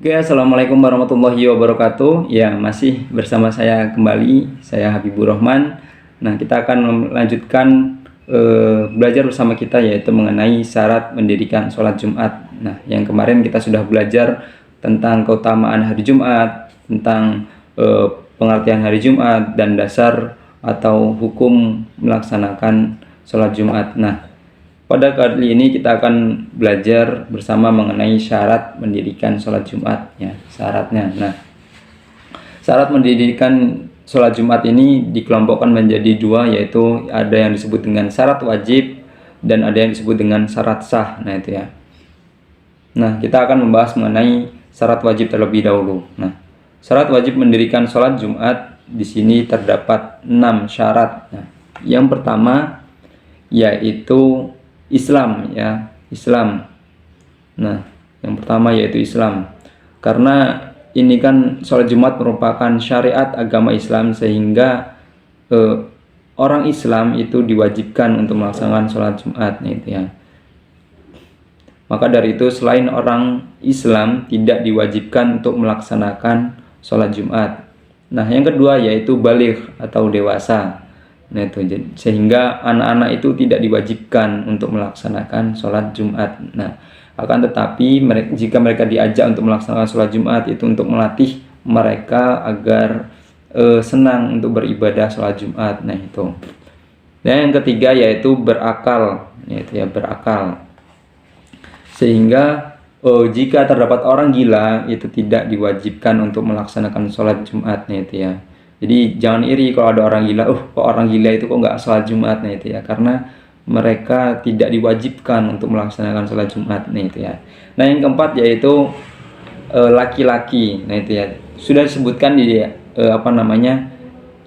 Oke, assalamualaikum warahmatullahi wabarakatuh. Ya, masih bersama saya kembali, saya Habibur Rahman. Nah, kita akan melanjutkan belajar bersama kita, yaitu mengenai syarat mendirikan sholat Jumat. Nah, yang kemarin kita sudah belajar tentang keutamaan hari Jumat, tentang pengertian hari Jumat dan dasar atau hukum melaksanakan sholat Jumat. Nah, pada kali ini kita akan belajar bersama mengenai syarat mendirikan sholat Jumat, ya, syaratnya. Nah, syarat mendirikan sholat Jumat ini dikelompokkan menjadi dua, yaitu ada yang disebut dengan syarat wajib dan ada yang disebut dengan syarat sah. Nah, itu ya. Nah, kita akan membahas mengenai syarat wajib terlebih dahulu. Nah, syarat wajib mendirikan sholat Jumat di sini terdapat 6 syarat. Nah, yang pertama yaitu Islam, ya, Islam. Nah, yang pertama yaitu Islam. Karena ini kan sholat Jumat merupakan syariat agama Islam, sehingga orang Islam itu diwajibkan untuk melaksanakan sholat Jumat, gitu ya. Maka dari itu selain orang Islam tidak diwajibkan untuk melaksanakan sholat Jumat. Nah, yang kedua yaitu baligh atau dewasa. Nah, itu sehingga anak-anak itu tidak diwajibkan untuk melaksanakan sholat Jumat. Nah, akan tetapi jika mereka diajak untuk melaksanakan sholat Jumat, itu untuk melatih mereka agar senang untuk beribadah sholat Jumat. Nah, itu. Dan yang ketiga yaitu berakal, yaitu ya, berakal. Sehingga jika terdapat orang gila, itu tidak diwajibkan untuk melaksanakan sholat Jumat, itu ya. Jadi jangan iri kalau ada orang gila, kok orang gila itu kok nggak sholat Jumat, nih itu ya, karena mereka tidak diwajibkan untuk melaksanakan sholat Jumat, nih itu ya. Nah, yang keempat yaitu laki-laki, nah itu ya, sudah disebutkan di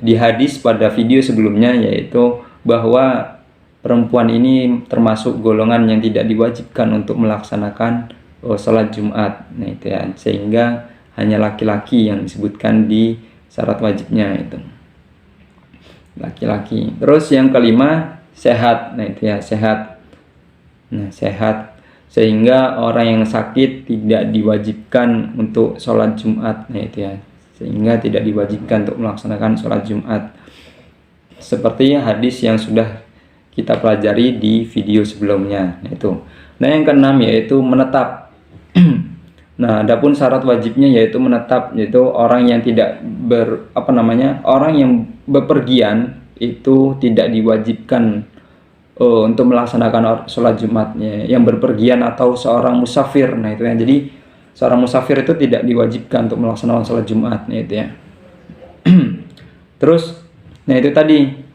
di hadis pada video sebelumnya, yaitu bahwa perempuan ini termasuk golongan yang tidak diwajibkan untuk melaksanakan sholat Jumat, nah itu ya, sehingga hanya laki-laki yang disebutkan di syarat wajibnya itu, laki-laki. Terus yang kelima sehat, nah itu ya, sehat. Nah, sehat sehingga orang yang sakit tidak diwajibkan untuk sholat Jumat, nah itu ya, sehingga tidak diwajibkan untuk melaksanakan sholat Jumat, seperti hadis yang sudah kita pelajari di video sebelumnya, itu. Nah, yang keenam yaitu menetap. Nah, adapun syarat wajibnya yaitu menetap, yaitu orang yang tidak orang yang bepergian itu tidak diwajibkan untuk melaksanakan sholat Jumatnya, yang berpergian atau seorang musafir. Nah, itu ya, jadi seorang musafir itu tidak diwajibkan untuk melaksanakan sholat Jumat, nah itu ya. Terus, nah itu tadi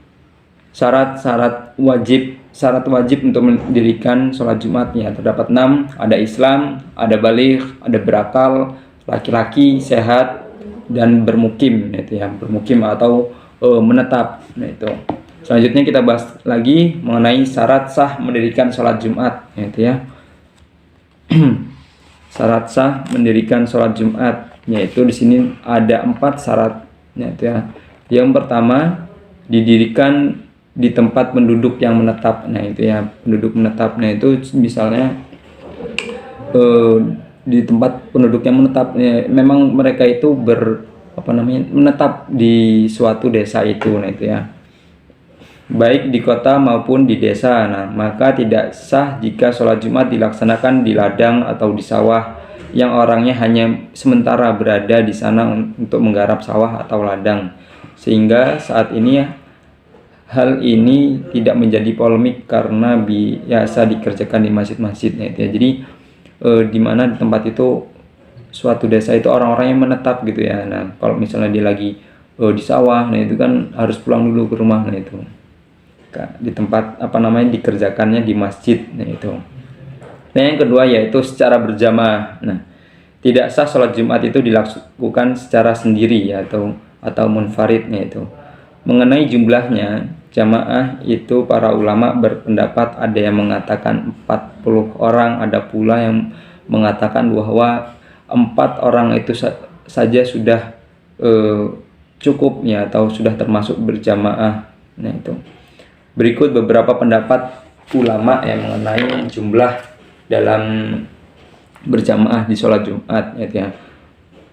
syarat wajib untuk mendirikan sholat Jumat, ya, terdapat 6. Ada Islam, ada baligh, ada berakal, laki-laki, sehat, dan bermukim, itu ya, bermukim atau menetap. Nah, itu. Selanjutnya kita bahas lagi mengenai syarat sah mendirikan sholat Jumat, itu ya. Syarat sah mendirikan sholat Jumat, yaitu di sini ada 4 syarat, itu ya. Yang pertama, didirikan di tempat penduduk yang menetap. Nah, itu ya, penduduk menetap. Nah, itu misalnya di tempat penduduk yang menetap, ya, memang mereka itu menetap di suatu desa itu. Nah, itu ya, baik di kota maupun di desa. Nah, maka tidak sah jika sholat Jumat dilaksanakan di ladang atau di sawah yang orangnya hanya sementara berada di sana untuk menggarap sawah atau ladang, sehingga saat ini ya, hal ini tidak menjadi polemik karena biasa dikerjakan di masjid-masjid, ya. Jadi di mana di tempat itu, suatu desa itu orang-orang yang menetap, gitu ya. Nah, kalau misalnya dia lagi di sawah, nah itu kan harus pulang dulu ke rumah. Nah, itu di tempat dikerjakannya di masjid, nah itu. Nah, yang kedua yaitu secara berjamaah. Nah, tidak sah sholat Jumat itu dilakukan secara sendiri, ya, atau munfaridnya itu. Mengenai jumlahnya, jamaah itu para ulama berpendapat, ada yang mengatakan 40 orang, ada pula yang mengatakan bahwa 4 orang itu saja sudah cukup, ya, atau sudah termasuk berjamaah. Nah, itu. Berikut beberapa pendapat ulama yang mengenai jumlah dalam berjamaah di sholat Jumat, ya.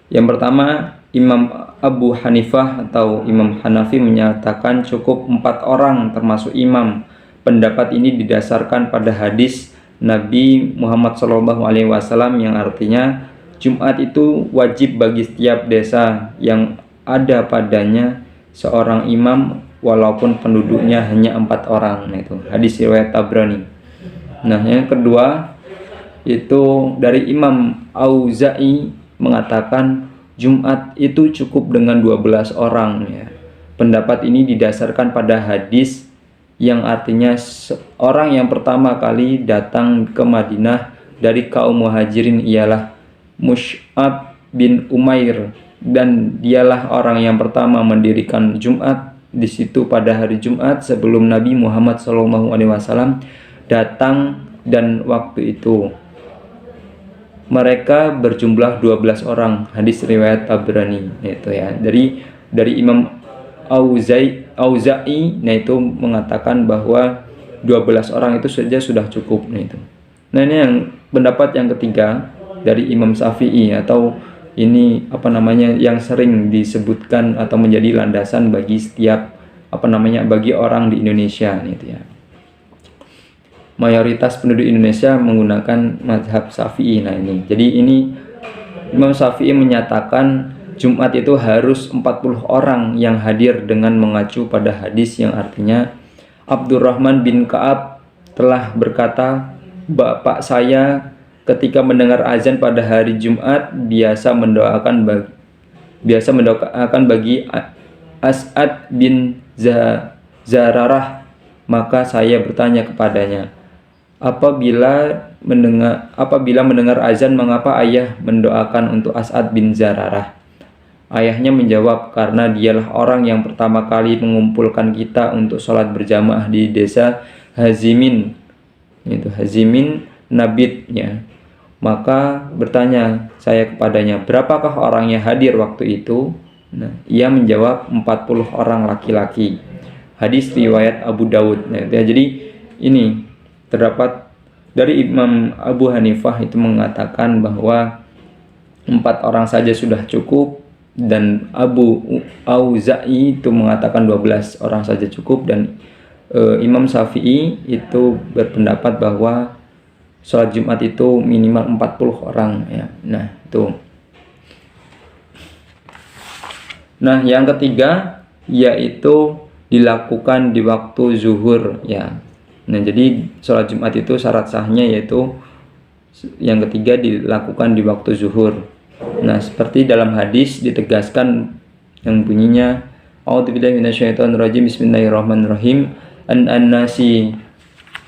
Yang pertama, Imam Abu Hanifah atau Imam Hanafi menyatakan cukup 4 orang termasuk imam. Pendapat ini didasarkan pada hadis Nabi Muhammad SAW yang artinya Jumat itu wajib bagi setiap desa yang ada padanya seorang imam walaupun penduduknya hanya 4 orang. Nah, itu hadis riwayat Tabrani. Nah, yang kedua itu dari Imam Auza'i mengatakan Jumat itu cukup dengan 12 orang ya. Pendapat ini didasarkan pada hadis yang artinya orang yang pertama kali datang ke Madinah dari kaum Muhajirin ialah Mus'ab bin Umair, dan dialah orang yang pertama mendirikan Jumat di situ pada hari Jumat sebelum Nabi Muhammad SAW datang, dan waktu itu mereka berjumlah 12 orang. Hadis riwayat Tabrani itu ya. Dari Imam Auza'i nah itu mengatakan bahwa 12 orang itu saja sudah cukup. Nah itu. Nah, ini yang pendapat yang ketiga dari Imam Syafi'i, atau ini yang sering disebutkan atau menjadi landasan bagi setiap bagi orang di Indonesia gitu ya. Mayoritas penduduk Indonesia menggunakan mazhab Syafi'i. Nah ini. Jadi ini Imam Syafi'i menyatakan Jumat itu harus 40 orang yang hadir dengan mengacu pada hadis yang artinya Abdurrahman bin Ka'ab telah berkata, "Bapak saya ketika mendengar azan pada hari Jumat biasa mendoakan bagi As'ad bin Zararah. Maka saya bertanya kepadanya, apabila mendengar azan mengapa ayah mendoakan untuk As'ad bin Zararah?" Ayahnya menjawab, "Karena dialah orang yang pertama kali mengumpulkan kita untuk sholat berjamaah di desa Hazimin." Itu Hazimin Nabit ya. Maka bertanya saya kepadanya, "Berapakah orang yang hadir waktu itu?" Nah, ia menjawab 40 orang laki-laki. Hadis riwayat Abu Dawud. Nah, ya, jadi ini terdapat dari Imam Abu Hanifah itu mengatakan bahwa 4 orang saja sudah cukup, dan Abu Auza'i itu mengatakan 12 orang saja cukup, dan Imam Syafi'i itu berpendapat bahwa sholat Jumat itu minimal 40 orang ya. Nah, itu. Nah, yang ketiga yaitu dilakukan di waktu zuhur ya. Nah, jadi sholat Jumat itu syarat sahnya yaitu yang ketiga dilakukan di waktu zuhur. Nah, seperti dalam hadis ditegaskan yang bunyinya A'udzubillahi minasyaitonirrajim, bismillahirrahmanirrahim, an-nasi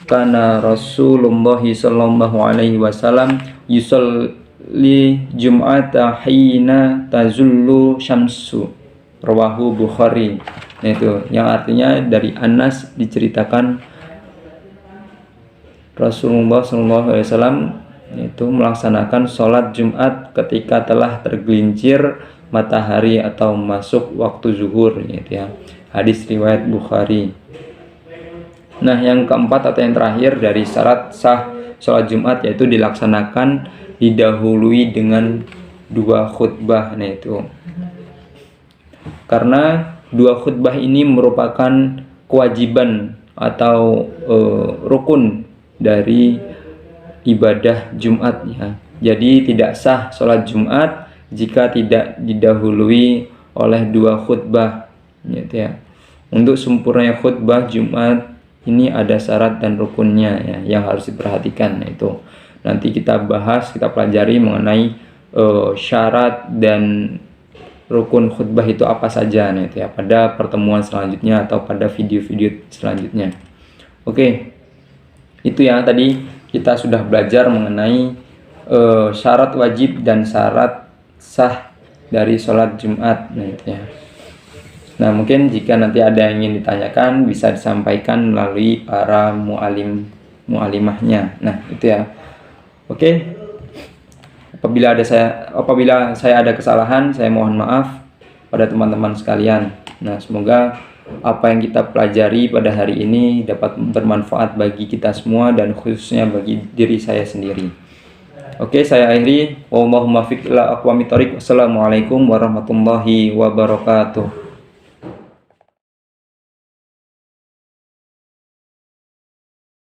kana Rasulullah sallallahu alaihi wasallam yusalli jum'ata hina tazullu syamsu, rawahu Bukhari. Nah, itu yang artinya dari Anas diceritakan Rasulullah sallallahu alaihi wasallam itu melaksanakan sholat Jumat ketika telah tergelincir matahari atau masuk waktu zuhur gitu ya. Hadis riwayat Bukhari. Nah, yang keempat atau yang terakhir dari syarat sah sholat Jumat yaitu dilaksanakan didahului dengan 2 khutbah. Nah, itu karena 2 khutbah ini merupakan kewajiban atau rukun dari ibadah Jumat ya. Jadi tidak sah sholat Jumat jika tidak didahului oleh 2 khutbah gitu ya. Untuk sempurnanya khutbah Jumat ini ada syarat dan rukunnya ya, yang harus diperhatikan. Nah, itu nanti kita bahas, kita pelajari mengenai syarat dan rukun khutbah itu apa saja nih ya pada pertemuan selanjutnya atau pada video-video selanjutnya. Oke. Itu ya, tadi kita sudah belajar mengenai syarat wajib dan syarat sah dari sholat Jumat. Nah, itu ya. Nah, mungkin jika nanti ada yang ingin ditanyakan bisa disampaikan melalui para mu'alimahnya. Nah, itu ya. Oke. Apabila saya ada kesalahan, saya mohon maaf pada teman-teman sekalian. Nah, semoga apa yang kita pelajari pada hari ini dapat bermanfaat bagi kita semua dan khususnya bagi diri saya sendiri. Oke, saya akhiri. Wallahumma fiq ila aqwamit thoriq. Wassalamualaikum warahmatullahi wabarakatuh.